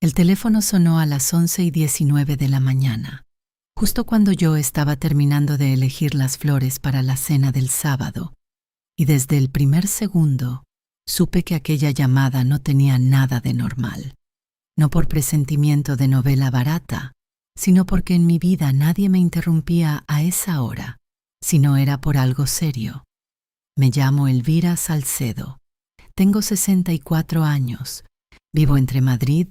El teléfono sonó a las 11:19 de la mañana, justo cuando yo estaba terminando de elegir las flores para la cena del sábado, y desde el primer segundo supe que aquella llamada no tenía nada de normal, no por presentimiento de novela barata, sino porque en mi vida nadie me interrumpía a esa hora, si no era por algo serio. Me llamo Elvira Salcedo, tengo 64 años, vivo entre Madrid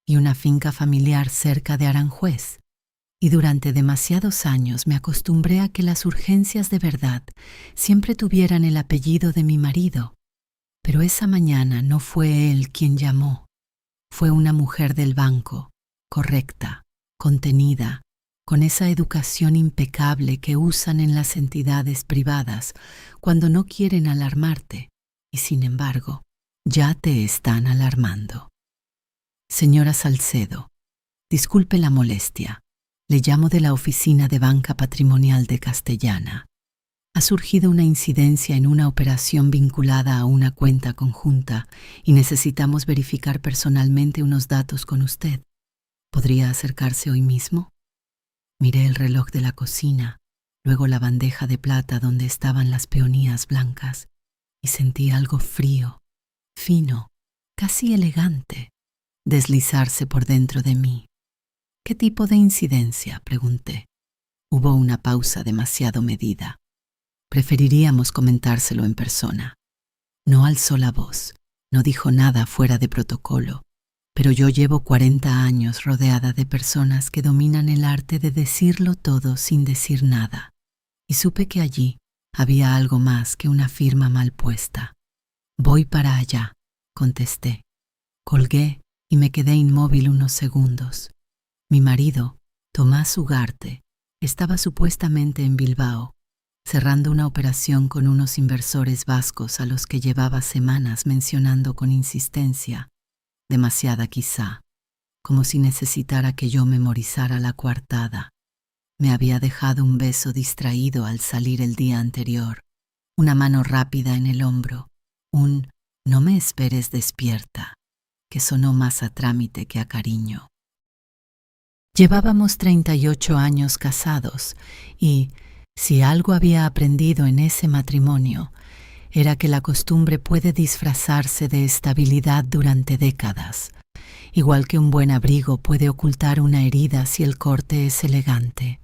y una finca familiar cerca de Aranjuez, y durante demasiados años me acostumbré a que las urgencias de verdad siempre tuvieran el apellido de mi marido. Pero esa mañana no fue él quien llamó, fue una mujer del banco, correcta, contenida, con esa educación impecable que usan en las entidades privadas cuando no quieren alarmarte, y sin embargo, ya te están alarmando. Señora Salcedo, disculpe la molestia. Le llamo de la oficina de Banca Patrimonial de Castellana. Ha surgido una incidencia en una operación vinculada a una cuenta conjunta y necesitamos verificar personalmente unos datos con usted. ¿Podría acercarse hoy mismo? Miré el reloj de la cocina, luego la bandeja de plata donde estaban las peonías blancas, y sentí algo frío, fino, casi elegante, deslizarse por dentro de mí. ¿Qué tipo de incidencia?, pregunté. Hubo una pausa demasiado medida. Preferiríamos comentárselo en persona. No alzó la voz, no dijo nada fuera de protocolo, pero yo llevo 40 años rodeada de personas que dominan el arte de decirlo todo sin decir nada, y supe que allí había algo más que una firma mal puesta. Voy para allá, contesté. Colgué y me quedé inmóvil unos segundos. Mi marido, Tomás Ugarte, estaba supuestamente en Bilbao, cerrando una operación con unos inversores vascos a los que llevaba semanas mencionando con insistencia, demasiada quizá, como si necesitara que yo memorizara la coartada. Me había dejado un beso distraído al salir el día anterior, una mano rápida en el hombro, un «no me esperes despierta», que sonó más a trámite que a cariño. Llevábamos 38 años casados y, si algo había aprendido en ese matrimonio, era que la costumbre puede disfrazarse de estabilidad durante décadas, igual que un buen abrigo puede ocultar una herida si el corte es elegante.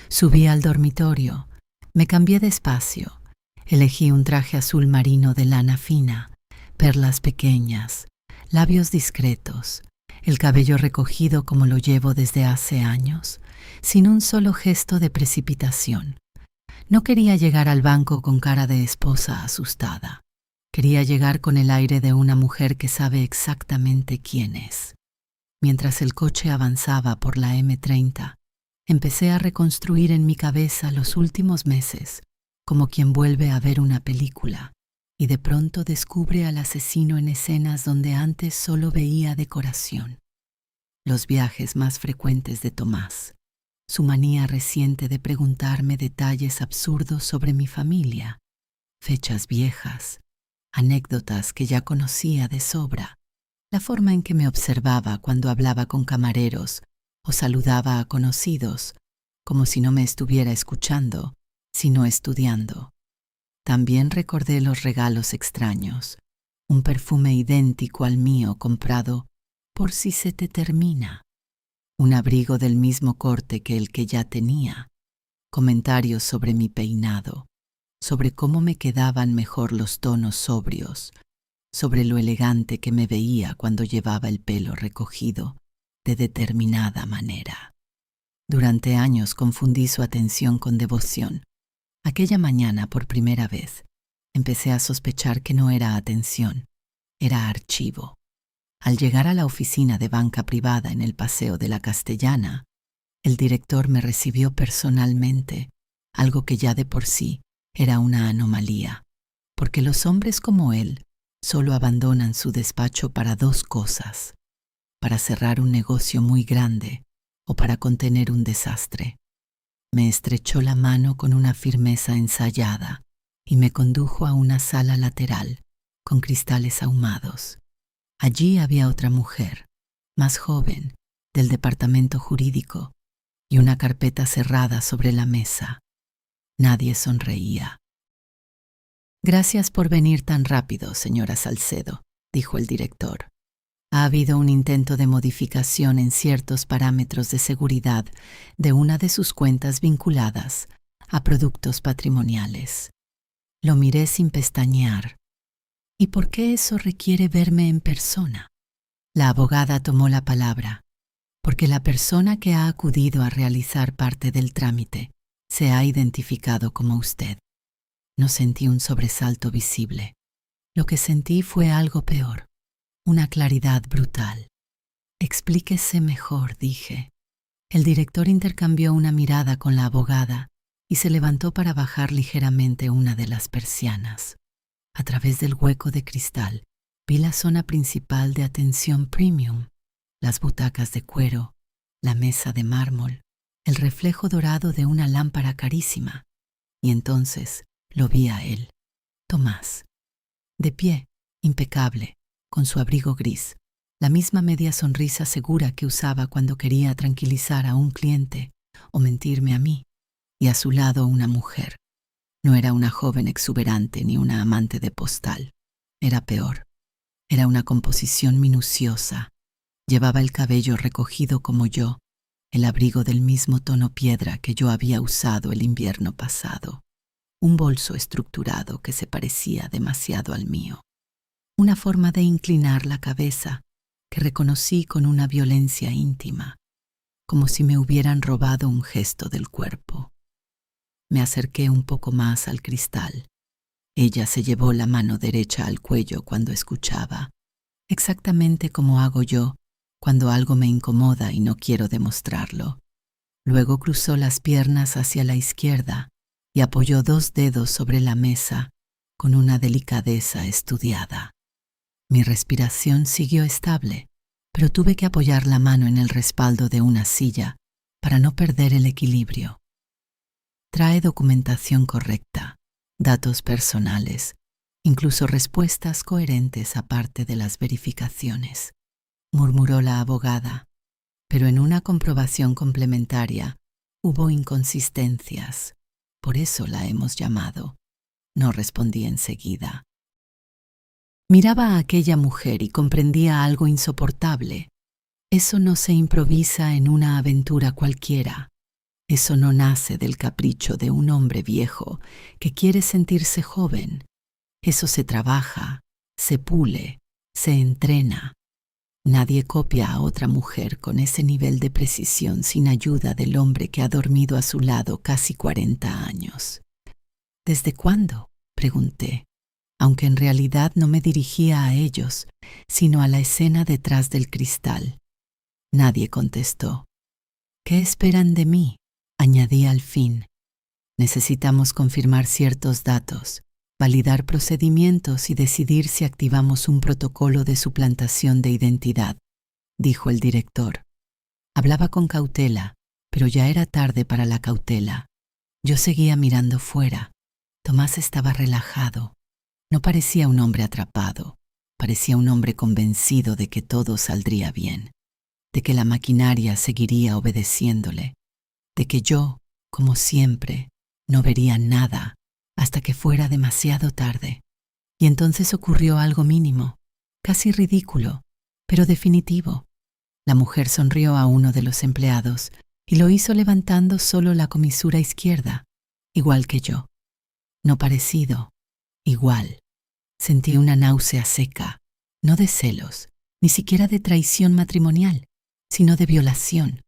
Subí al dormitorio, me cambié despacio, elegí un traje azul marino de lana fina, perlas pequeñas, labios discretos, el cabello recogido como lo llevo desde hace años, sin un solo gesto de precipitación. No quería llegar al banco con cara de esposa asustada. Quería llegar con el aire de una mujer que sabe exactamente quién es. Mientras el coche avanzaba por la M30, empecé a reconstruir en mi cabeza los últimos meses, como quien vuelve a ver una película, y de pronto descubre al asesino en escenas donde antes solo veía decoración. Los viajes más frecuentes de Tomás, su manía reciente de preguntarme detalles absurdos sobre mi familia, fechas viejas, anécdotas que ya conocía de sobra, la forma en que me observaba cuando hablaba con camareros o saludaba a conocidos, como si no me estuviera escuchando, sino estudiando. También recordé los regalos extraños, un perfume idéntico al mío comprado por si se te termina, un abrigo del mismo corte que el que ya tenía, comentarios sobre mi peinado, sobre cómo me quedaban mejor los tonos sobrios, sobre lo elegante que me veía cuando llevaba el pelo recogido de determinada manera. Durante años confundí su atención con devoción. Aquella mañana, por primera vez, empecé a sospechar que no era atención, era archivo. Al llegar a la oficina de banca privada en el Paseo de la Castellana, el director me recibió personalmente, algo que ya de por sí era una anomalía, porque los hombres como él solo abandonan su despacho para dos cosas: para cerrar un negocio muy grande o para contener un desastre. Me estrechó la mano con una firmeza ensayada y me condujo a una sala lateral con cristales ahumados. Allí había otra mujer, más joven, del departamento jurídico, y una carpeta cerrada sobre la mesa. Nadie sonreía. Gracias por venir tan rápido, señora Salcedo, dijo el director. Ha habido un intento de modificación en ciertos parámetros de seguridad de una de sus cuentas vinculadas a productos patrimoniales. Lo miré sin pestañear. ¿Y por qué eso requiere verme en persona? La abogada tomó la palabra. Porque la persona que ha acudido a realizar parte del trámite se ha identificado como usted. No sentí un sobresalto visible. Lo que sentí fue algo peor, una claridad brutal. Explíquese mejor, dije. El director intercambió una mirada con la abogada y se levantó para bajar ligeramente una de las persianas. A través del hueco de cristal vi la zona principal de atención premium, las butacas de cuero, la mesa de mármol, el reflejo dorado de una lámpara carísima, y entonces lo vi a él, Tomás, de pie, impecable, con su abrigo gris, la misma media sonrisa segura que usaba cuando quería tranquilizar a un cliente o mentirme a mí, y a su lado una mujer. No era una joven exuberante ni una amante de postal. Era peor. Era una composición minuciosa. Llevaba el cabello recogido como yo, el abrigo del mismo tono piedra que yo había usado el invierno pasado, un bolso estructurado que se parecía demasiado al mío, una forma de inclinar la cabeza que reconocí con una violencia íntima, como si me hubieran robado un gesto del cuerpo. Me acerqué un poco más al cristal. Ella se llevó la mano derecha al cuello cuando escuchaba, exactamente como hago yo cuando algo me incomoda y no quiero demostrarlo. Luego cruzó las piernas hacia la izquierda y apoyó 2 dedos sobre la mesa con una delicadeza estudiada. Mi respiración siguió estable, pero tuve que apoyar la mano en el respaldo de una silla para no perder el equilibrio. Trae documentación correcta, datos personales, incluso respuestas coherentes aparte de las verificaciones, murmuró la abogada, pero en una comprobación complementaria hubo inconsistencias. Por eso la hemos llamado. No respondí enseguida. Miraba a aquella mujer y comprendía algo insoportable. Eso no se improvisa en una aventura cualquiera. Eso no nace del capricho de un hombre viejo que quiere sentirse joven. Eso se trabaja, se pule, se entrena. Nadie copia a otra mujer con ese nivel de precisión sin ayuda del hombre que ha dormido a su lado casi 40 años. ¿Desde cuándo?, pregunté, aunque en realidad no me dirigía a ellos, sino a la escena detrás del cristal. Nadie contestó. ¿Qué esperan de mí?, añadí al fin. Necesitamos confirmar ciertos datos, validar procedimientos y decidir si activamos un protocolo de suplantación de identidad, dijo el director. Hablaba con cautela, pero ya era tarde para la cautela. Yo seguía mirando fuera. Tomás estaba relajado. No parecía un hombre atrapado, parecía un hombre convencido de que todo saldría bien, de que la maquinaria seguiría obedeciéndole, de que yo, como siempre, no vería nada hasta que fuera demasiado tarde. Y entonces ocurrió algo mínimo, casi ridículo, pero definitivo. La mujer sonrió a uno de los empleados y lo hizo levantando solo la comisura izquierda, igual que yo. No parecido, igual. Sentí una náusea seca, no de celos, ni siquiera de traición matrimonial, sino de violación.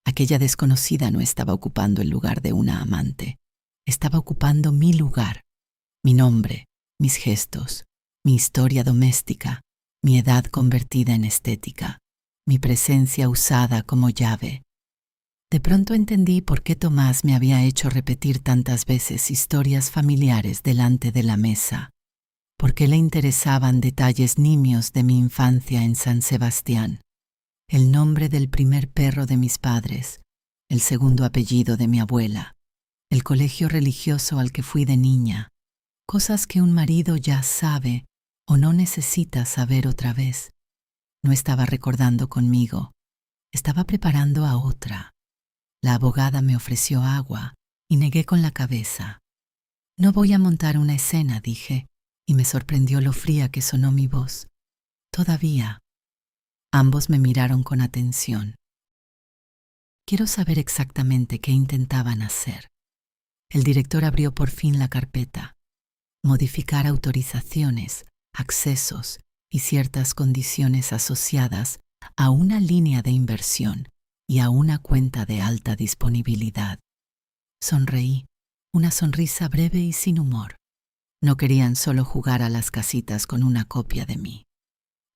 Aquella desconocida no estaba ocupando el lugar de una amante. Estaba ocupando mi lugar, mi nombre, mis gestos, mi historia doméstica, mi edad convertida en estética, mi presencia usada como llave. De pronto entendí por qué Tomás me había hecho repetir tantas veces historias familiares delante de la mesa, por qué le interesaban detalles nimios de mi infancia en San Sebastián, el nombre del primer perro de mis padres, el segundo apellido de mi abuela, el colegio religioso al que fui de niña, cosas que un marido ya sabe o no necesita saber otra vez. No estaba recordando conmigo, estaba preparando a otra. La abogada me ofreció agua y negué con la cabeza. No voy a montar una escena, dije, y me sorprendió lo fría que sonó mi voz. Todavía. Ambos me miraron con atención. Quiero saber exactamente qué intentaban hacer. El director abrió por fin la carpeta. Modificar autorizaciones, accesos y ciertas condiciones asociadas a una línea de inversión y a una cuenta de alta disponibilidad. Sonreí, una sonrisa breve y sin humor. No querían solo jugar a las casitas con una copia de mí.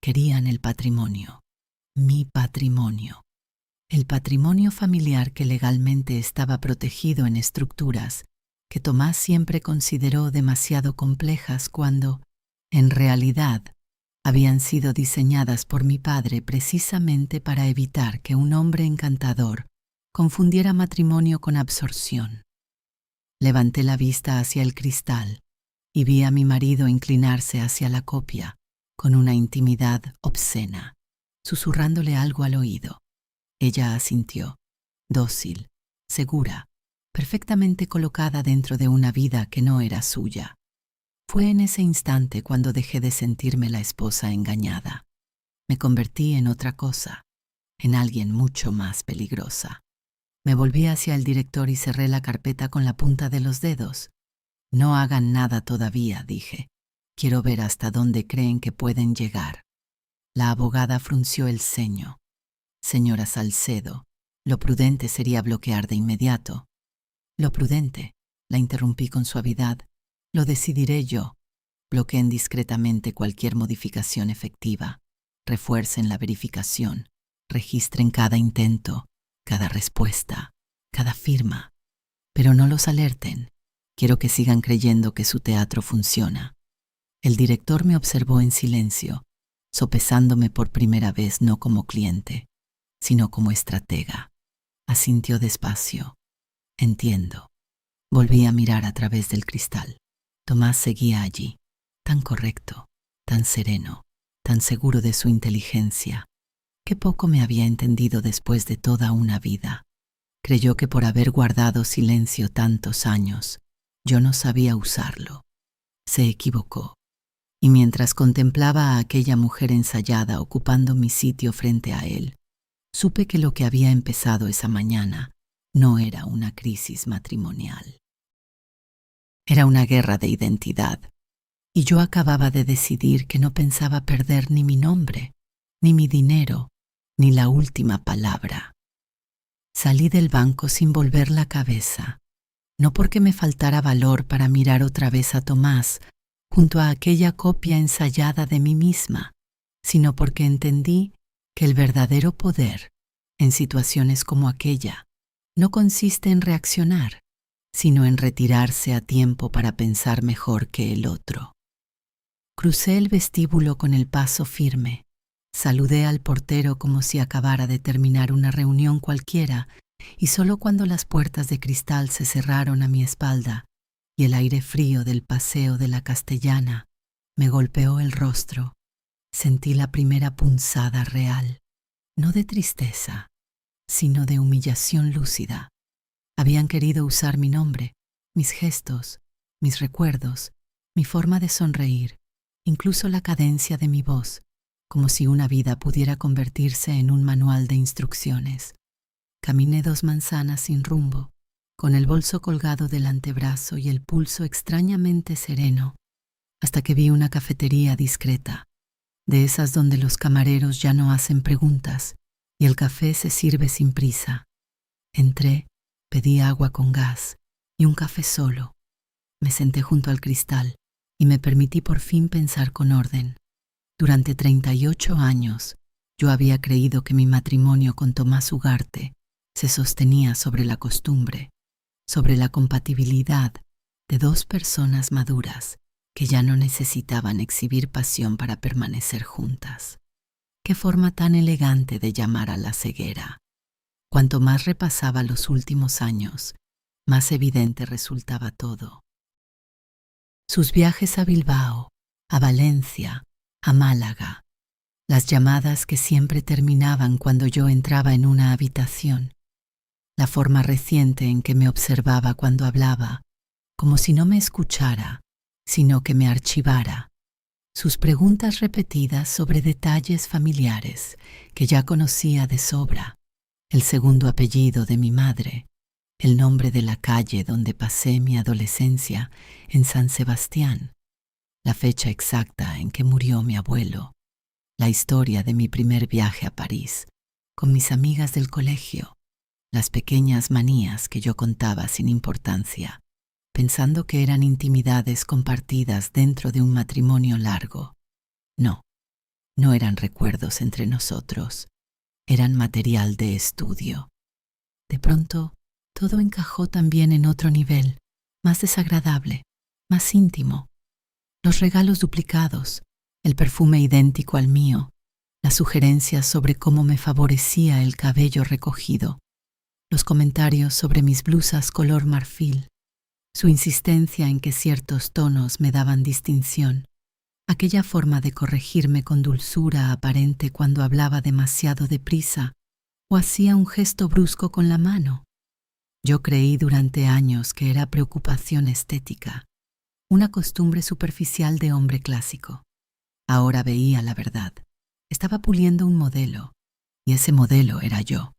Querían el patrimonio, mi patrimonio. El patrimonio familiar que legalmente estaba protegido en estructuras que Tomás siempre consideró demasiado complejas cuando, en realidad, habían sido diseñadas por mi padre precisamente para evitar que un hombre encantador confundiera matrimonio con absorción. Levanté la vista hacia el cristal y vi a mi marido inclinarse hacia la copia con una intimidad obscena, susurrándole algo al oído. Ella asintió, dócil, segura, perfectamente colocada dentro de una vida que no era suya. Fue en ese instante cuando dejé de sentirme la esposa engañada. Me convertí en otra cosa, en alguien mucho más peligrosa. Me volví hacia el director y cerré la carpeta con la punta de los dedos. No hagan nada todavía, dije. Quiero ver hasta dónde creen que pueden llegar. La abogada frunció el ceño. Señora Salcedo, lo prudente sería bloquear de inmediato. Lo prudente, la interrumpí con suavidad, lo decidiré yo. Bloqueen discretamente cualquier modificación efectiva. Refuercen la verificación. Registren cada intento, cada respuesta, cada firma. Pero no los alerten. Quiero que sigan creyendo que su teatro funciona. El director me observó en silencio, sopesándome por primera vez no como cliente, sino como estratega. Asintió despacio. Entiendo. Volví a mirar a través del cristal. Tomás seguía allí, tan correcto, tan sereno, tan seguro de su inteligencia. Qué poco me había entendido después de toda una vida. Creyó que por haber guardado silencio tantos años, yo no sabía usarlo. Se equivocó. Y mientras contemplaba a aquella mujer ensayada ocupando mi sitio frente a él, supe que lo que había empezado esa mañana no era una crisis matrimonial. Era una guerra de identidad, y yo acababa de decidir que no pensaba perder ni mi nombre, ni mi dinero, ni la última palabra. Salí del banco sin volver la cabeza, no porque me faltara valor para mirar otra vez a Tomás junto a aquella copia ensayada de mí misma, sino porque entendí que el verdadero poder, en situaciones como aquella, no consiste en reaccionar, sino en retirarse a tiempo para pensar mejor que el otro. Crucé el vestíbulo con el paso firme. Saludé al portero como si acabara de terminar una reunión cualquiera, y solo cuando las puertas de cristal se cerraron a mi espalda y el aire frío del paseo de la Castellana me golpeó el rostro, sentí la primera punzada real, no de tristeza, sino de humillación lúcida. Habían querido usar mi nombre, mis gestos, mis recuerdos, mi forma de sonreír, incluso la cadencia de mi voz, como si una vida pudiera convertirse en un manual de instrucciones. Caminé 2 manzanas sin rumbo, con el bolso colgado del antebrazo y el pulso extrañamente sereno, hasta que vi una cafetería discreta, de esas donde los camareros ya no hacen preguntas y el café se sirve sin prisa. Entré, pedí agua con gas y un café solo. Me senté junto al cristal y me permití por fin pensar con orden. Durante 38 años, yo había creído que mi matrimonio con Tomás Ugarte se sostenía sobre la costumbre, sobre la compatibilidad de 2 personas maduras que ya no necesitaban exhibir pasión para permanecer juntas. Qué forma tan elegante de llamar a la ceguera. Cuanto más repasaba los últimos años, más evidente resultaba todo. Sus viajes a Bilbao, a Valencia, a Málaga, las llamadas que siempre terminaban cuando yo entraba en una habitación, la forma reciente en que me observaba cuando hablaba, como si no me escuchara, sino que me archivara, sus preguntas repetidas sobre detalles familiares que ya conocía de sobra, el segundo apellido de mi madre, el nombre de la calle donde pasé mi adolescencia en San Sebastián, la fecha exacta en que murió mi abuelo, la historia de mi primer viaje a París, con mis amigas del colegio, las pequeñas manías que yo contaba sin importancia, pensando que eran intimidades compartidas dentro de un matrimonio largo. No, no eran recuerdos entre nosotros, eran material de estudio. De pronto, todo encajó también en otro nivel, más desagradable, más íntimo. Los regalos duplicados, el perfume idéntico al mío, las sugerencias sobre cómo me favorecía el cabello recogido, los comentarios sobre mis blusas color marfil, su insistencia en que ciertos tonos me daban distinción, aquella forma de corregirme con dulzura aparente cuando hablaba demasiado deprisa o hacía un gesto brusco con la mano. Yo creí durante años que era preocupación estética, una costumbre superficial de hombre clásico. Ahora veía la verdad. Estaba puliendo un modelo, y ese modelo era yo.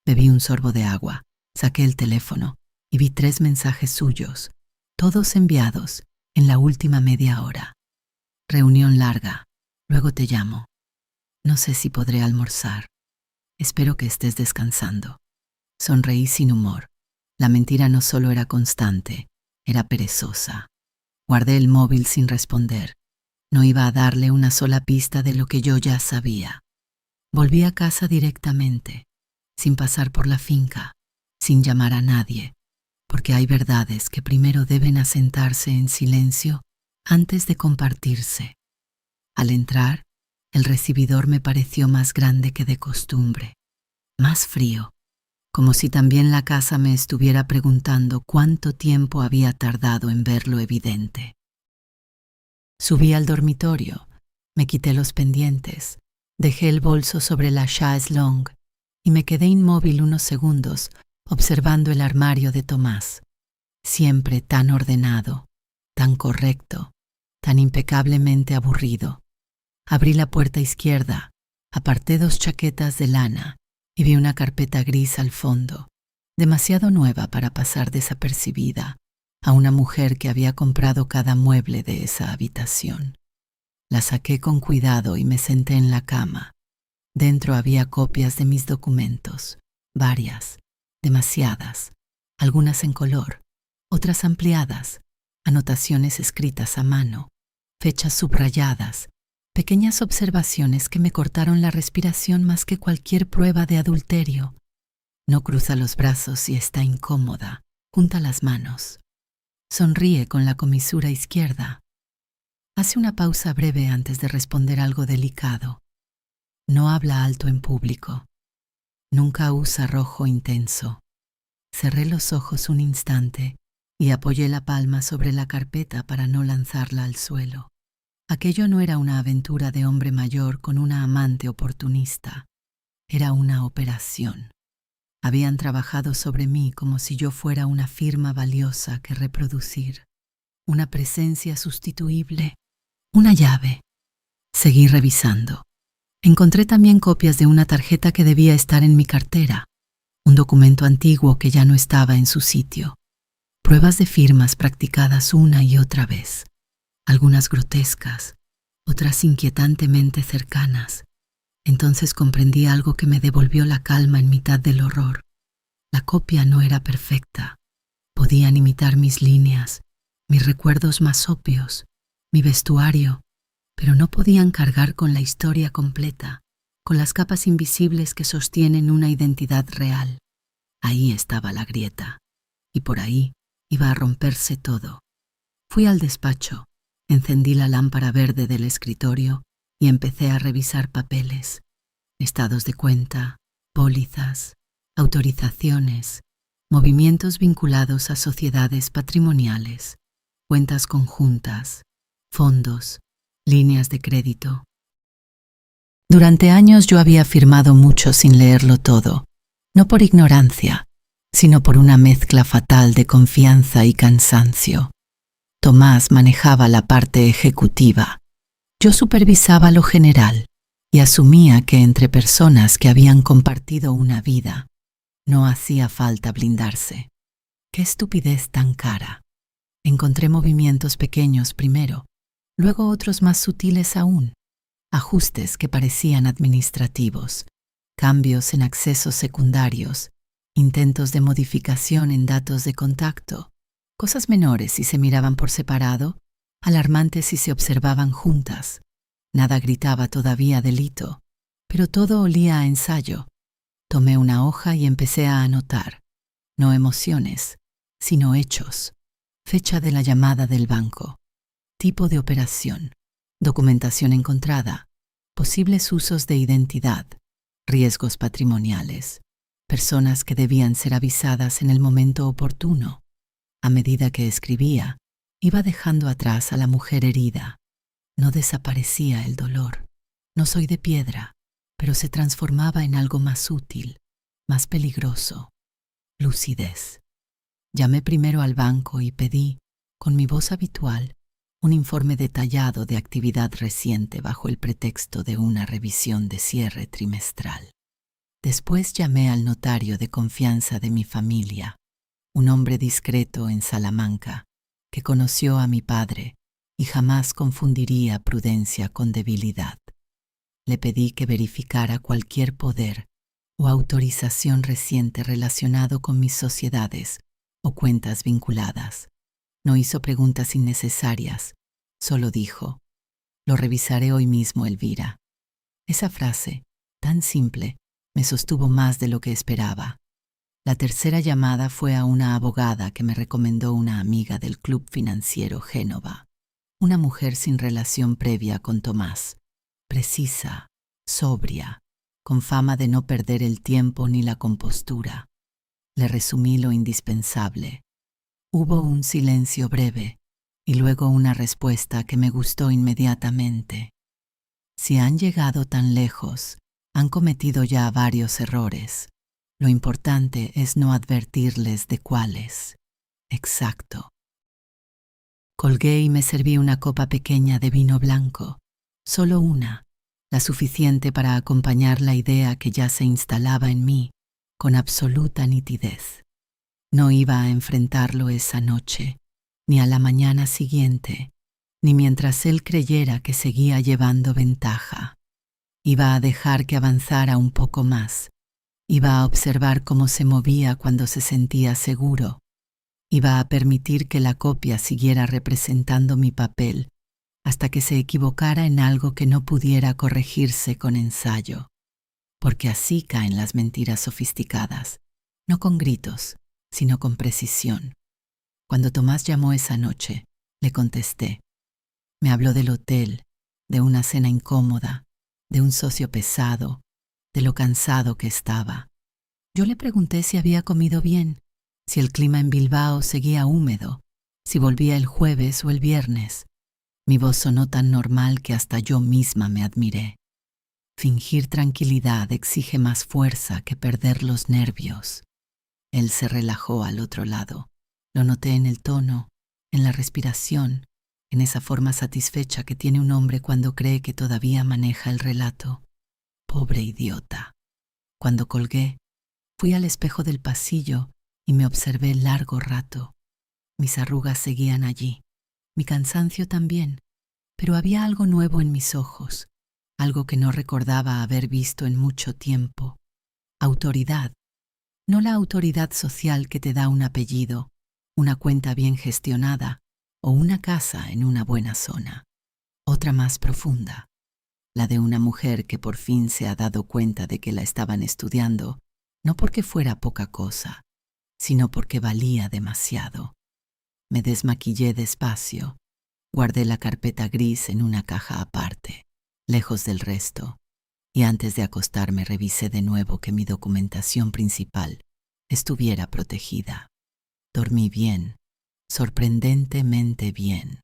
Bebí un sorbo de agua, saqué el teléfono y vi 3 mensajes suyos, todos enviados en la última media hora. Reunión larga, luego te llamo. No sé si podré almorzar. Espero que estés descansando. Sonreí sin humor. La mentira no solo era constante, era perezosa. Guardé el móvil sin responder. No iba a darle una sola pista de lo que yo ya sabía. Volví a casa directamente, sin pasar por la finca, sin llamar a nadie, porque hay verdades que primero deben asentarse en silencio antes de compartirse. Al entrar, el recibidor me pareció más grande que de costumbre, más frío, como si también la casa me estuviera preguntando cuánto tiempo había tardado en ver lo evidente. Subí al dormitorio, me quité los pendientes, dejé el bolso sobre la chaise longue y me quedé inmóvil unos segundos observando el armario de Tomás, siempre tan ordenado, tan correcto, tan impecablemente aburrido. Abrí la puerta izquierda, aparté 2 chaquetas de lana y vi una carpeta gris al fondo, demasiado nueva para pasar desapercibida a una mujer que había comprado cada mueble de esa habitación. La saqué con cuidado y me senté en la cama. Dentro había copias de mis documentos, varias, demasiadas, algunas en color, otras ampliadas, anotaciones escritas a mano, fechas subrayadas, pequeñas observaciones que me cortaron la respiración más que cualquier prueba de adulterio. No cruza los brazos y está incómoda, junta las manos. Sonríe con la comisura izquierda. Hace una pausa breve antes de responder algo delicado. No habla alto en público. Nunca usa rojo intenso. Cerré los ojos un instante y apoyé la palma sobre la carpeta para no lanzarla al suelo. Aquello no era una aventura de hombre mayor con una amante oportunista. Era una operación. Habían trabajado sobre mí como si yo fuera una firma valiosa que reproducir, una presencia sustituible, una llave. Seguí revisando. Encontré también copias de una tarjeta que debía estar en mi cartera, un documento antiguo que ya no estaba en su sitio, pruebas de firmas practicadas una y otra vez, algunas grotescas, otras inquietantemente cercanas. Entonces comprendí algo que me devolvió la calma en mitad del horror. La copia no era perfecta. Podían imitar mis líneas, mis recuerdos más obvios, mi vestuario, pero no podían cargar con la historia completa, con las capas invisibles que sostienen una identidad real. Ahí estaba la grieta, y por ahí iba a romperse todo. Fui al despacho, encendí la lámpara verde del escritorio y empecé a revisar papeles, estados de cuenta, pólizas, autorizaciones, movimientos vinculados a sociedades patrimoniales, cuentas conjuntas, fondos, líneas de crédito. Durante años yo había firmado mucho sin leerlo todo, no por ignorancia, sino por una mezcla fatal de confianza y cansancio. Tomás manejaba la parte ejecutiva. Yo supervisaba lo general y asumía que entre personas que habían compartido una vida, no hacía falta blindarse. ¡Qué estupidez tan cara! Encontré movimientos pequeños primero, luego otros más sutiles aún, ajustes que parecían administrativos, cambios en accesos secundarios, intentos de modificación en datos de contacto, cosas menores si se miraban por separado, alarmantes si se observaban juntas. Nada gritaba todavía delito, pero todo olía a ensayo. Tomé una hoja y empecé a anotar, no emociones, sino hechos. Fecha de la llamada del banco, tipo de operación, documentación encontrada, posibles usos de identidad, riesgos patrimoniales, personas que debían ser avisadas en el momento oportuno. A medida que escribía, iba dejando atrás a la mujer herida. No desaparecía el dolor. No soy de piedra, pero se transformaba en algo más útil, más peligroso. Lucidez. Llamé primero al banco y pedí, con mi voz habitual, un informe detallado de actividad reciente bajo el pretexto de una revisión de cierre trimestral. Después llamé al notario de confianza de mi familia, un hombre discreto en Salamanca, que conoció a mi padre y jamás confundiría prudencia con debilidad. Le pedí que verificara cualquier poder o autorización reciente relacionado con mis sociedades o cuentas vinculadas. No hizo preguntas innecesarias, solo dijo: «Lo revisaré hoy mismo, Elvira». Esa frase, tan simple, me sostuvo más de lo que esperaba. La tercera llamada fue a una abogada que me recomendó una amiga del Club Financiero Génova, una mujer sin relación previa con Tomás, precisa, sobria, con fama de no perder el tiempo ni la compostura. Le resumí lo indispensable. Hubo un silencio breve y luego una respuesta que me gustó inmediatamente. Si han llegado tan lejos, han cometido ya varios errores. Lo importante es no advertirles de cuáles. Exacto. Colgué y me serví una copa pequeña de vino blanco, solo una, la suficiente para acompañar la idea que ya se instalaba en mí con absoluta nitidez. No iba a enfrentarlo esa noche, ni a la mañana siguiente, ni mientras él creyera que seguía llevando ventaja. Iba a dejar que avanzara un poco más. Iba a observar cómo se movía cuando se sentía seguro. Iba a permitir que la copia siguiera representando mi papel hasta que se equivocara en algo que no pudiera corregirse con ensayo. Porque así caen las mentiras sofisticadas, no con gritos, sino con precisión. Cuando Tomás llamó esa noche, le contesté. Me habló del hotel, de una cena incómoda, de un socio pesado, de lo cansado que estaba. Yo le pregunté si había comido bien, si el clima en Bilbao seguía húmedo, si volvía el jueves o el viernes. Mi voz sonó tan normal que hasta yo misma me admiré. Fingir tranquilidad exige más fuerza que perder los nervios. Él se relajó al otro lado. Lo noté en el tono, en la respiración, en esa forma satisfecha que tiene un hombre cuando cree que todavía maneja el relato. Pobre idiota. Cuando colgué, fui al espejo del pasillo y me observé largo rato. Mis arrugas seguían allí, mi cansancio también, pero había algo nuevo en mis ojos, algo que no recordaba haber visto en mucho tiempo. Autoridad. No la autoridad social que te da un apellido, una cuenta bien gestionada o una casa en una buena zona. Otra más profunda, la de una mujer que por fin se ha dado cuenta de que la estaban estudiando, no porque fuera poca cosa, sino porque valía demasiado. Me desmaquillé despacio, guardé la carpeta gris en una caja aparte, lejos del resto, y antes de acostarme revisé de nuevo que mi documentación principal estuviera protegida. Dormí bien, sorprendentemente bien.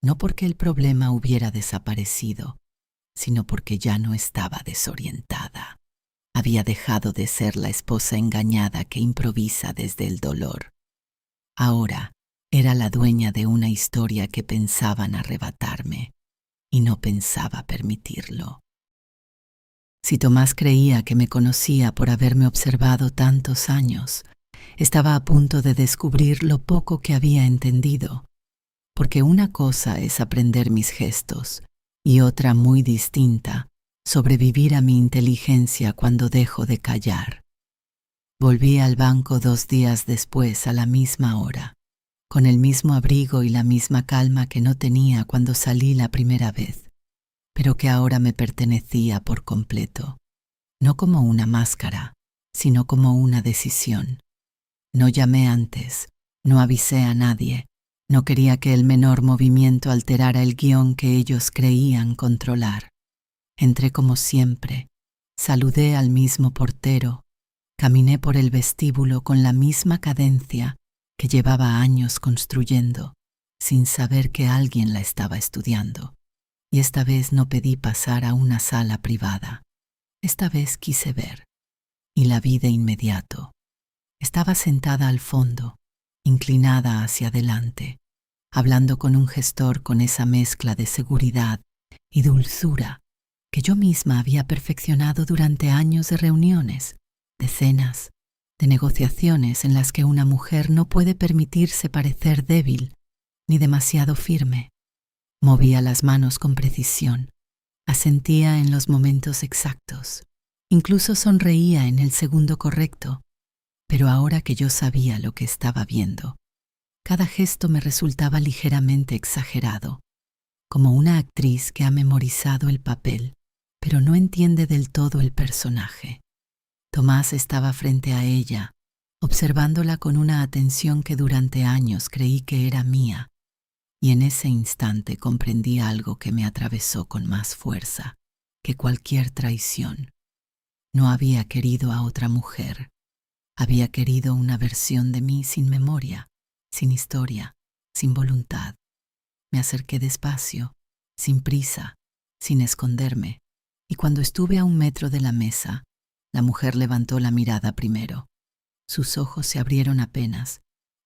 No porque el problema hubiera desaparecido, sino porque ya no estaba desorientada. Había dejado de ser la esposa engañada que improvisa desde el dolor. Ahora era la dueña de una historia que pensaban arrebatarme, y no pensaba permitirlo. Si Tomás creía que me conocía por haberme observado tantos años, estaba a punto de descubrir lo poco que había entendido, porque una cosa es aprender mis gestos y otra muy distinta, sobrevivir a mi inteligencia cuando dejo de callar. Volví al banco 2 días después a la misma hora, con el mismo abrigo y la misma calma que no tenía cuando salí la primera vez, pero que ahora me pertenecía por completo, no como una máscara, sino como una decisión. No llamé antes, no avisé a nadie, no quería que el menor movimiento alterara el guión que ellos creían controlar. Entré como siempre, saludé al mismo portero, caminé por el vestíbulo con la misma cadencia que llevaba años construyendo, sin saber que alguien la estaba estudiando. Y esta vez no pedí pasar a una sala privada. Esta vez quise ver, y la vi de inmediato. Estaba sentada al fondo, inclinada hacia adelante, hablando con un gestor con esa mezcla de seguridad y dulzura que yo misma había perfeccionado durante años de reuniones, de cenas, de negociaciones en las que una mujer no puede permitirse parecer débil ni demasiado firme. Movía las manos con precisión, asentía en los momentos exactos, incluso sonreía en el segundo correcto, pero ahora que yo sabía lo que estaba viendo, cada gesto me resultaba ligeramente exagerado, como una actriz que ha memorizado el papel, pero no entiende del todo el personaje. Tomás estaba frente a ella, observándola con una atención que durante años creí que era mía, y en ese instante comprendí algo que me atravesó con más fuerza que cualquier traición. No había querido a otra mujer, había querido una versión de mí sin memoria, sin historia, sin voluntad. Me acerqué despacio, sin prisa, sin esconderme, y cuando estuve a 1 metro de la mesa, la mujer levantó la mirada primero. Sus ojos se abrieron apenas,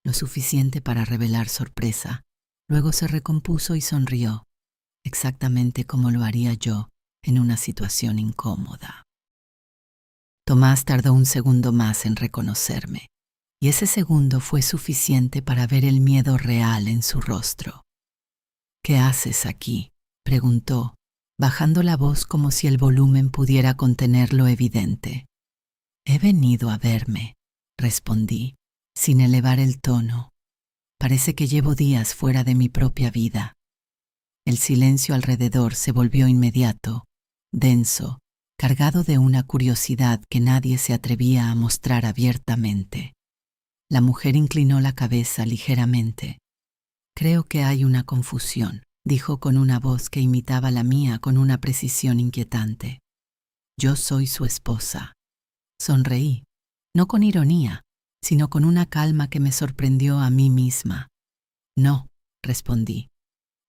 lo suficiente para revelar sorpresa. Luego se recompuso y sonrió, exactamente como lo haría yo en una situación incómoda. Tomás tardó 1 segundo más en reconocerme, y ese segundo fue suficiente para ver el miedo real en su rostro. «¿Qué haces aquí?», preguntó, bajando la voz como si el volumen pudiera contener lo evidente. «He venido a verme», respondí, sin elevar el tono. Parece que llevo días fuera de mi propia vida. El silencio alrededor se volvió inmediato, denso, cargado de una curiosidad que nadie se atrevía a mostrar abiertamente. La mujer inclinó la cabeza ligeramente. «Creo que hay una confusión», dijo con una voz que imitaba la mía con una precisión inquietante. «Yo soy su esposa». Sonreí, no con ironía, sino con una calma que me sorprendió a mí misma. «No», respondí,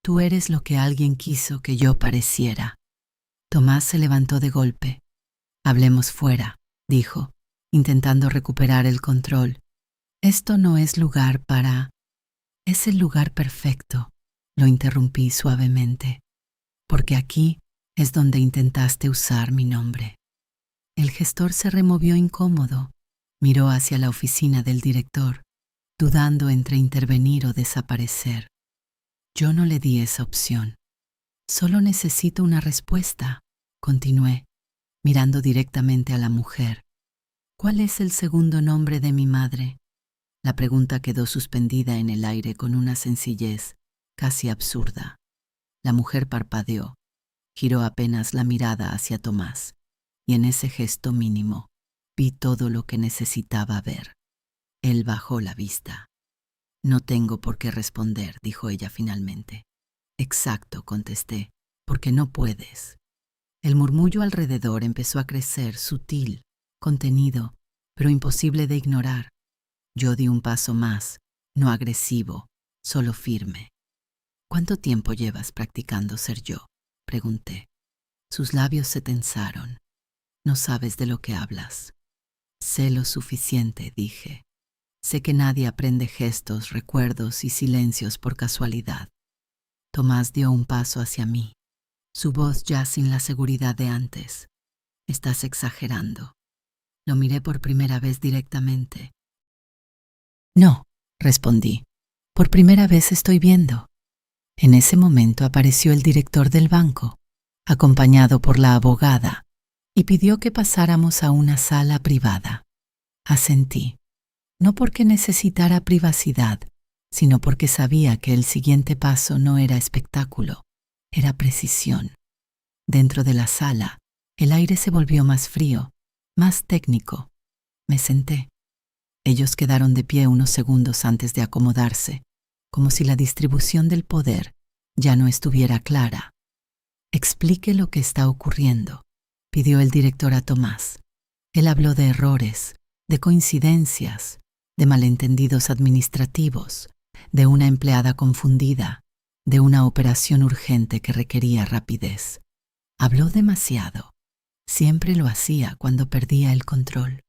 «tú eres lo que alguien quiso que yo pareciera». Tomás se levantó de golpe. «Hablemos fuera», dijo, intentando recuperar el control. «Esto no es lugar para...». «Es el lugar perfecto», lo interrumpí suavemente, «porque aquí es donde intentaste usar mi nombre». El gestor se removió incómodo, miró hacia la oficina del director, dudando entre intervenir o desaparecer. Yo no le di esa opción. «Solo necesito una respuesta», continué, mirando directamente a la mujer. «¿Cuál es el segundo nombre de mi madre?». La pregunta quedó suspendida en el aire con una sencillez casi absurda. La mujer parpadeó, giró apenas la mirada hacia Tomás, y en ese gesto mínimo vi todo lo que necesitaba ver. Él bajó la vista. «No tengo por qué responder», dijo ella finalmente. «Exacto», contesté, «porque no puedes». El murmullo alrededor empezó a crecer, sutil, contenido, pero imposible de ignorar. Yo di un paso más, no agresivo, solo firme. «¿Cuánto tiempo llevas practicando ser yo?», pregunté. Sus labios se tensaron. No sabes de lo que hablas. Sé lo suficiente, dije. Sé que nadie aprende gestos, recuerdos y silencios por casualidad. Tomás dio un paso hacia mí, su voz ya sin la seguridad de antes. Estás exagerando. Lo miré por primera vez directamente. No, respondí. Por primera vez estoy viendo. En ese momento apareció el director del banco, acompañado por la abogada, y pidió que pasáramos a una sala privada. Asentí, no porque necesitara privacidad, sino porque sabía que el siguiente paso no era espectáculo, era precisión. Dentro de la sala, el aire se volvió más frío, más técnico. Me senté. Ellos quedaron de pie unos segundos antes de acomodarse, como si la distribución del poder ya no estuviera clara. Explique lo que está ocurriendo, pidió el director a Tomás. Él habló de errores, de coincidencias, de malentendidos administrativos, de una empleada confundida, de una operación urgente que requería rapidez. Habló demasiado. Siempre lo hacía cuando perdía el control.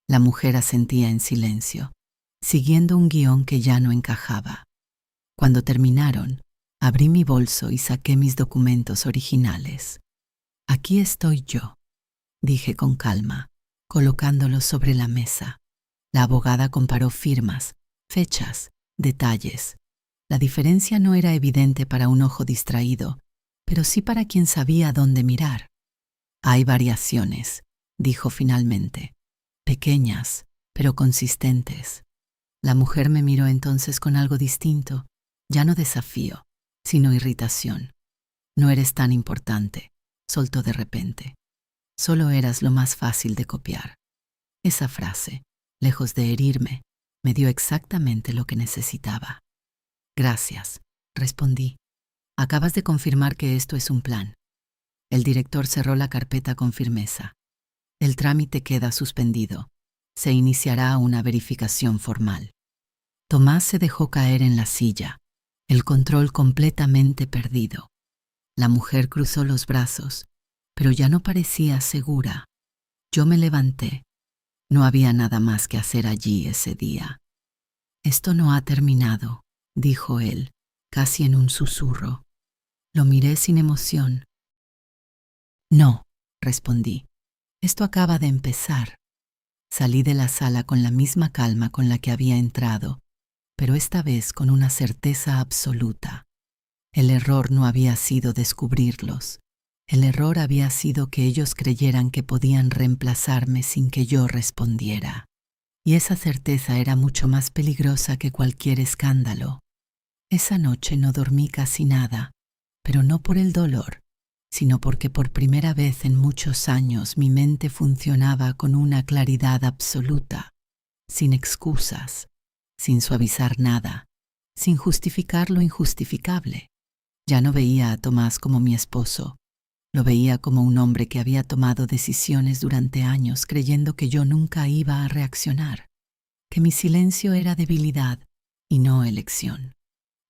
La mujer asentía en silencio, siguiendo un guión que ya no encajaba. Cuando terminaron, abrí mi bolso y saqué mis documentos originales. Aquí estoy yo, dije con calma, colocándolos sobre la mesa. La abogada comparó firmas, fechas, detalles. La diferencia no era evidente para un ojo distraído, pero sí para quien sabía dónde mirar. Hay variaciones, dijo finalmente, pequeñas, pero consistentes. La mujer me miró entonces con algo distinto, ya no desafío, sino irritación. No eres tan importante, soltó de repente. Solo eras lo más fácil de copiar. Esa frase, lejos de herirme, me dio exactamente lo que necesitaba. Gracias, respondí. Acabas de confirmar que esto es un plan. El director cerró la carpeta con firmeza. El trámite queda suspendido. Se iniciará una verificación formal. Tomás se dejó caer en la silla, el control completamente perdido. La mujer cruzó los brazos, pero ya no parecía segura. Yo me levanté. No había nada más que hacer allí ese día. Esto no ha terminado, dijo él, casi en un susurro. Lo miré sin emoción. No, respondí. Esto acaba de empezar. Salí de la sala con la misma calma con la que había entrado, pero esta vez con una certeza absoluta. El error no había sido descubrirlos. El error había sido que ellos creyeran que podían reemplazarme sin que yo respondiera. Y esa certeza era mucho más peligrosa que cualquier escándalo. Esa noche no dormí casi nada, pero no por el dolor, sino porque por primera vez en muchos años mi mente funcionaba con una claridad absoluta, sin excusas, sin suavizar nada, sin justificar lo injustificable. Ya no veía a Tomás como mi esposo, lo veía como un hombre que había tomado decisiones durante años creyendo que yo nunca iba a reaccionar, que mi silencio era debilidad y no elección.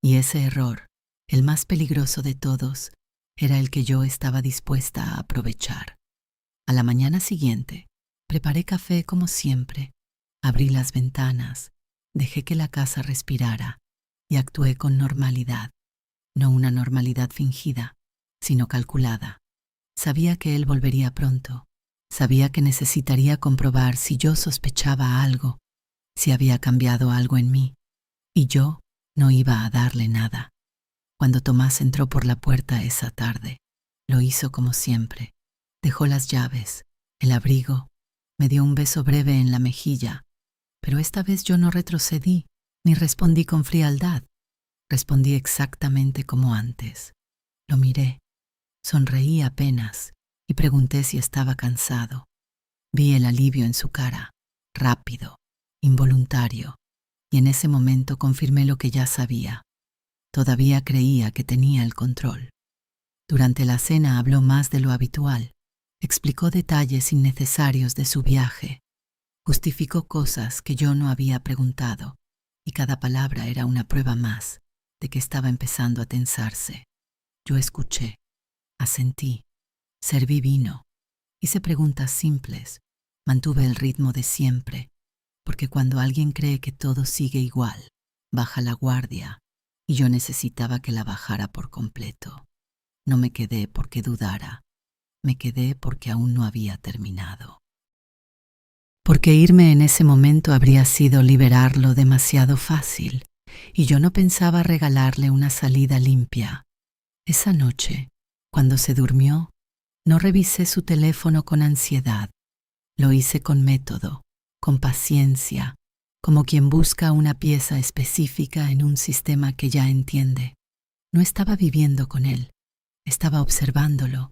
Y ese error, el más peligroso de todos, era el que yo estaba dispuesta a aprovechar. A la mañana siguiente, preparé café como siempre, abrí las ventanas, dejé que la casa respirara y actué con normalidad, no una normalidad fingida, sino calculada. Sabía que él volvería pronto, sabía que necesitaría comprobar si yo sospechaba algo, si había cambiado algo en mí, y yo no iba a darle nada. Cuando Tomás entró por la puerta esa tarde, lo hizo como siempre. Dejó las llaves, el abrigo, me dio un beso breve en la mejilla, pero esta vez yo no retrocedí, ni respondí con frialdad. Respondí exactamente como antes. Lo miré, sonreí apenas y pregunté si estaba cansado. Vi el alivio en su cara, rápido, involuntario, y en ese momento confirmé lo que ya sabía. Todavía creía que tenía el control. Durante la cena habló más de lo habitual. Explicó detalles innecesarios de su viaje. Justificó cosas que yo no había preguntado, y cada palabra era una prueba más de que estaba empezando a tensarse. Yo escuché, asentí, Serví vino. Hice preguntas simples. Mantuve el ritmo de siempre, porque cuando alguien cree que todo sigue igual, baja la guardia, y yo necesitaba que la bajara por completo. No me quedé porque dudara, me quedé porque aún no había terminado. Porque irme en ese momento habría sido liberarlo demasiado fácil, y yo no pensaba regalarle una salida limpia. Esa noche, cuando se durmió, no revisé su teléfono con ansiedad. Lo hice con método, con paciencia, como quien busca una pieza específica en un sistema que ya entiende. No estaba viviendo con él, estaba observándolo.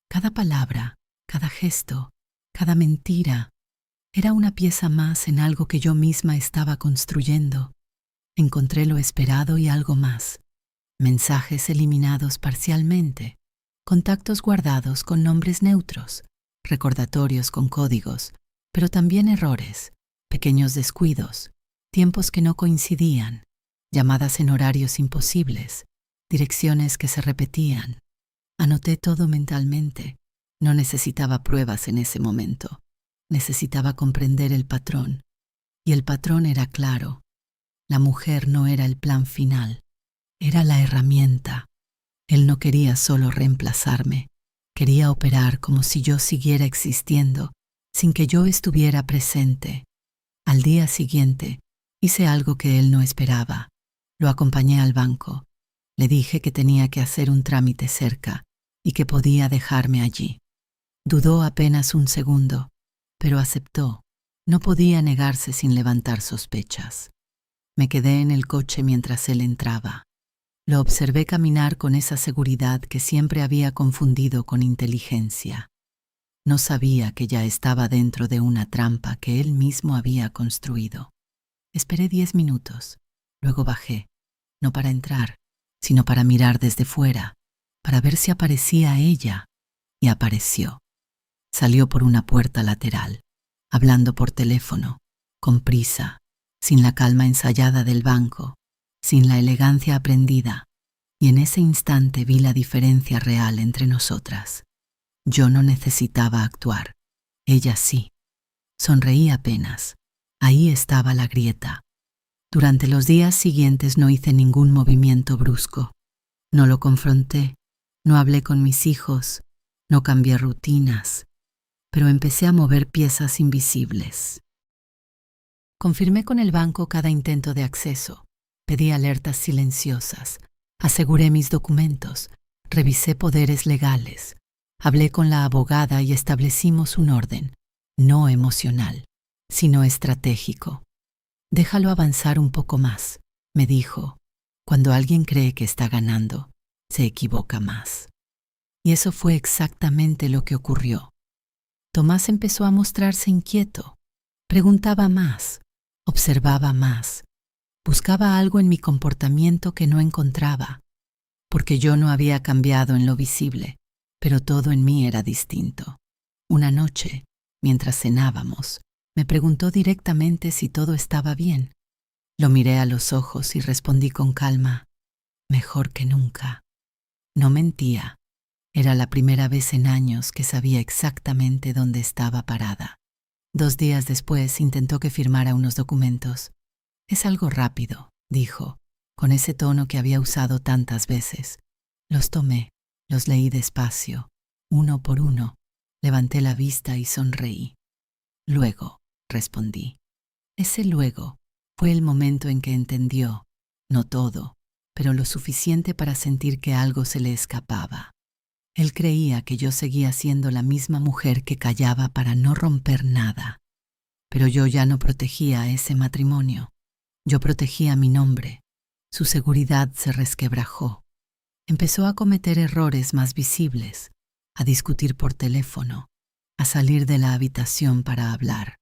Cada palabra, cada gesto, cada mentira, era una pieza más en algo que yo misma estaba construyendo. Encontré lo esperado y algo más. Mensajes eliminados parcialmente, contactos guardados con nombres neutros, recordatorios con códigos, pero también errores, pequeños descuidos, tiempos que no coincidían, llamadas en horarios imposibles, direcciones que se repetían. Anoté todo mentalmente. No necesitaba pruebas en ese momento. Necesitaba comprender el patrón. Y el patrón era claro. La mujer no era el plan final. Era la herramienta. Él no quería solo reemplazarme. Quería operar como si yo siguiera existiendo, sin que yo estuviera presente. Al día siguiente, hice algo que él no esperaba. Lo acompañé al banco. Le dije que tenía que hacer un trámite cerca y que podía dejarme allí. Dudó apenas un segundo, pero aceptó. No podía negarse sin levantar sospechas. Me quedé en el coche mientras él entraba. Lo observé caminar con esa seguridad que siempre había confundido con inteligencia. No sabía que ya estaba dentro de una trampa que él mismo había construido. Esperé 10 minutos, luego bajé, no para entrar, sino para mirar desde fuera, para ver si aparecía ella, y apareció. Salió por una puerta lateral, hablando por teléfono, con prisa, sin la calma ensayada del banco, sin la elegancia aprendida, y en ese instante vi la diferencia real entre nosotras. Yo no necesitaba actuar, ella sí. Sonreí apenas. Ahí estaba la grieta. Durante los días siguientes no hice ningún movimiento brusco. No lo confronté, no hablé con mis hijos, no cambié rutinas, pero empecé a mover piezas invisibles. Confirmé con el banco cada intento de acceso, pedí alertas silenciosas, aseguré mis documentos, revisé poderes legales, hablé con la abogada y establecimos un orden, no emocional, sino estratégico. Déjalo avanzar un poco más, me dijo. Cuando alguien cree que está ganando, se equivoca más. Y eso fue exactamente lo que ocurrió. Tomás empezó a mostrarse inquieto, preguntaba más, observaba más, buscaba algo en mi comportamiento que no encontraba, porque yo no había cambiado en lo visible, pero todo en mí era distinto. Una noche, mientras cenábamos, me preguntó directamente si todo estaba bien. Lo miré a los ojos y respondí con calma, mejor que nunca. No mentía. Era la primera vez en años que sabía exactamente dónde estaba parada. 2 días después intentó que firmara unos documentos. Es algo rápido, dijo, con ese tono que había usado tantas veces. Los tomé, los leí despacio, uno por uno, levanté la vista y sonreí. Luego, respondí. Ese luego fue el momento en que entendió, no todo, pero lo suficiente para sentir que algo se le escapaba. Él creía que yo seguía siendo la misma mujer que callaba para no romper nada. Pero yo ya no protegía a ese matrimonio. Yo protegía mi nombre. Su seguridad se resquebrajó. Empezó a cometer errores más visibles, a discutir por teléfono, a salir de la habitación para hablar,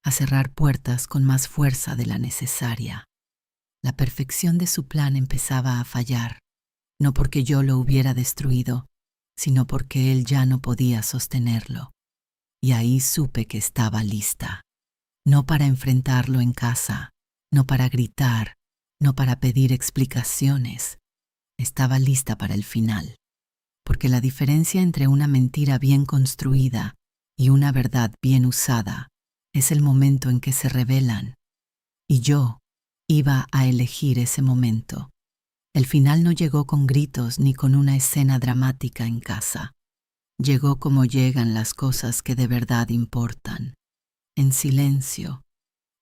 a cerrar puertas con más fuerza de la necesaria. La perfección de su plan empezaba a fallar, no porque yo lo hubiera destruido, sino porque él ya no podía sostenerlo. Y ahí supe que estaba lista, no para enfrentarlo en casa, no para gritar, no para pedir explicaciones. Estaba lista para el final. porque la diferencia entre una mentira bien construida y una verdad bien usada es el momento en que se revelan. Y yo iba a elegir ese momento. El final no llegó con gritos ni con una escena dramática en casa. Llegó como llegan las cosas que de verdad importan, en silencio,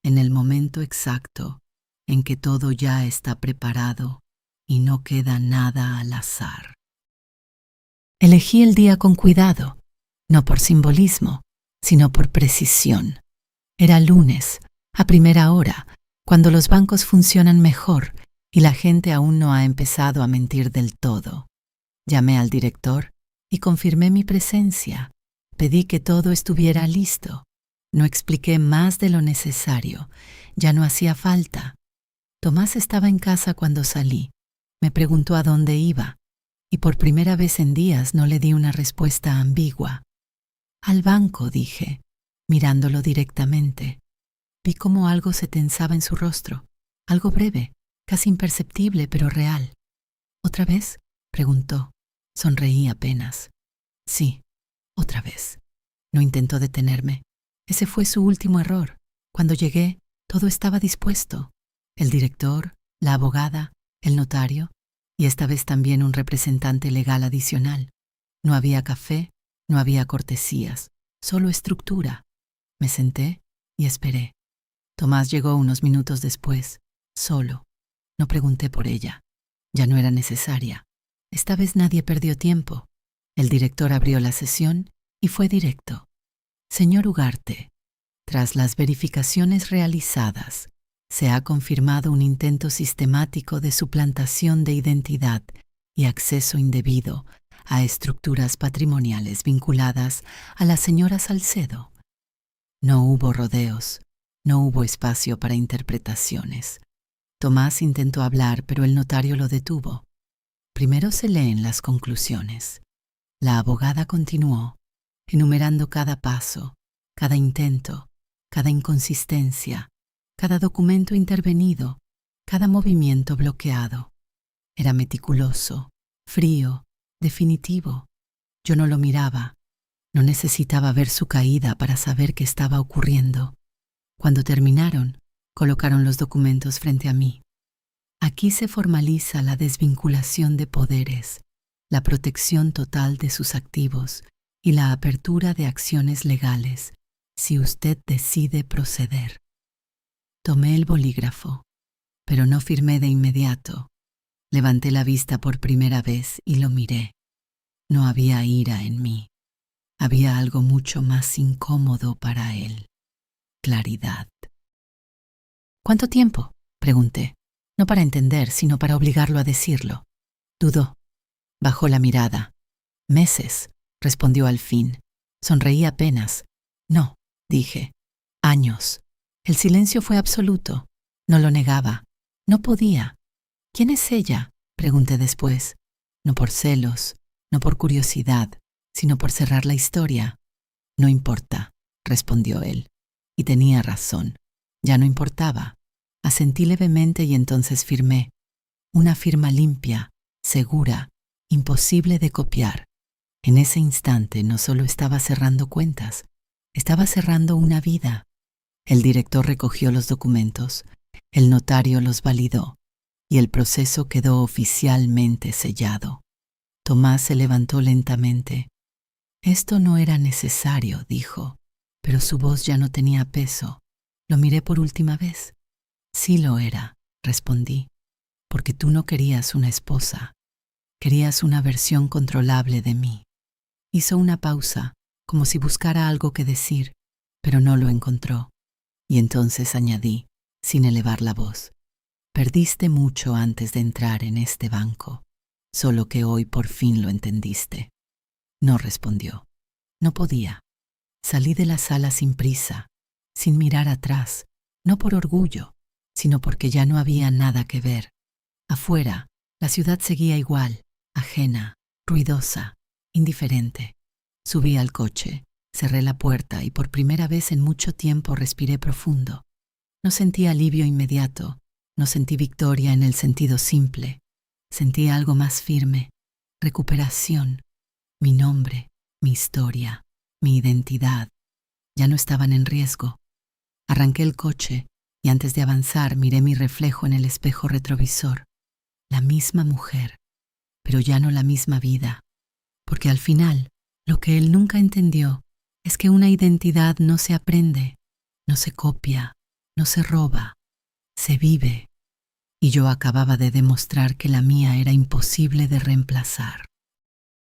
en el momento exacto en que todo ya está preparado y no queda nada al azar. Elegí el día con cuidado, no por simbolismo, sino por precisión. Era lunes, a primera hora, cuando los bancos funcionan mejor y la gente aún no ha empezado a mentir del todo. Llamé al director y confirmé mi presencia. Pedí que todo estuviera listo. No expliqué más de lo necesario. Ya no hacía falta. Tomás estaba en casa cuando salí. Me preguntó a dónde iba, y por primera vez en días no le di una respuesta ambigua. Al banco, dije, mirándolo directamente. Vi cómo algo se tensaba en su rostro, algo breve, casi imperceptible, pero real. ¿Otra vez?, preguntó. Sonreí apenas. Sí, otra vez. No intentó detenerme. Ese fue su último error. Cuando llegué, todo estaba dispuesto. El director, la abogada, el notario, y esta vez también un representante legal adicional. No había café, no había cortesías, solo estructura. Me senté y esperé. Tomás llegó unos minutos después, solo. No pregunté por ella. Ya no era necesaria. Esta vez nadie perdió tiempo. El director abrió la sesión y fue directo. Señor Ugarte, tras las verificaciones realizadas, se ha confirmado un intento sistemático de suplantación de identidad y acceso indebido a estructuras patrimoniales vinculadas a la señora Salcedo. No hubo rodeos, no hubo espacio para interpretaciones. Tomás intentó hablar, pero el notario lo detuvo. Primero se leen las conclusiones. La abogada continuó, enumerando cada paso, cada intento, cada inconsistencia, cada documento intervenido, cada movimiento bloqueado. Era meticuloso, frío, definitivo. Yo no lo miraba. No necesitaba ver su caída para saber qué estaba ocurriendo. Cuando terminaron, colocaron los documentos frente a mí. Aquí se formaliza la desvinculación de poderes, la protección total de sus activos y la apertura de acciones legales, si usted decide proceder. Tomé el bolígrafo, pero no firmé de inmediato. Levanté la vista por primera vez y lo miré. No había ira en mí. Había algo mucho más incómodo para él. Claridad. ¿Cuánto tiempo?, pregunté. No para entender, sino para obligarlo a decirlo. Dudó. Bajó la mirada. Meses, respondió al fin. Sonreí apenas. No, dije. Años. El silencio fue absoluto. No lo negaba. No podía. ¿Quién es ella?, pregunté después. No por celos, no por curiosidad, sino por cerrar la historia. No importa, respondió él. Y tenía razón. Ya no importaba. Asentí levemente y entonces firmé. Una firma limpia, segura, imposible de copiar. En ese instante no solo estaba cerrando cuentas, estaba cerrando una vida. El director recogió los documentos, el notario los validó y el proceso quedó oficialmente sellado. Tomás se levantó lentamente. Esto no era necesario, dijo, pero su voz ya no tenía peso. Lo miré por última vez. Sí lo era, respondí, porque tú no querías una esposa, querías una versión controlable de mí. Hizo una pausa, como si buscara algo que decir, pero no lo encontró. Y entonces añadí, sin elevar la voz, perdiste mucho antes de entrar en este banco, solo que hoy por fin lo entendiste. No respondió. No podía. Salí de la sala sin prisa, sin mirar atrás, no por orgullo, sino porque ya no había nada que ver. Afuera, la ciudad seguía igual, ajena, ruidosa, indiferente. Subí al coche, cerré la puerta y por primera vez en mucho tiempo respiré profundo. No sentí alivio inmediato, no sentí victoria en el sentido simple. Sentí algo más firme, recuperación, Mi nombre, mi historia, mi identidad ya no estaban en riesgo. Arranqué el coche y antes de avanzar miré mi reflejo en el espejo retrovisor. La misma mujer, pero ya no la misma vida. Porque al final, lo que él nunca entendió es que una identidad no se aprende, no se copia, no se roba, se vive. Y yo acababa de demostrar que la mía era imposible de reemplazar.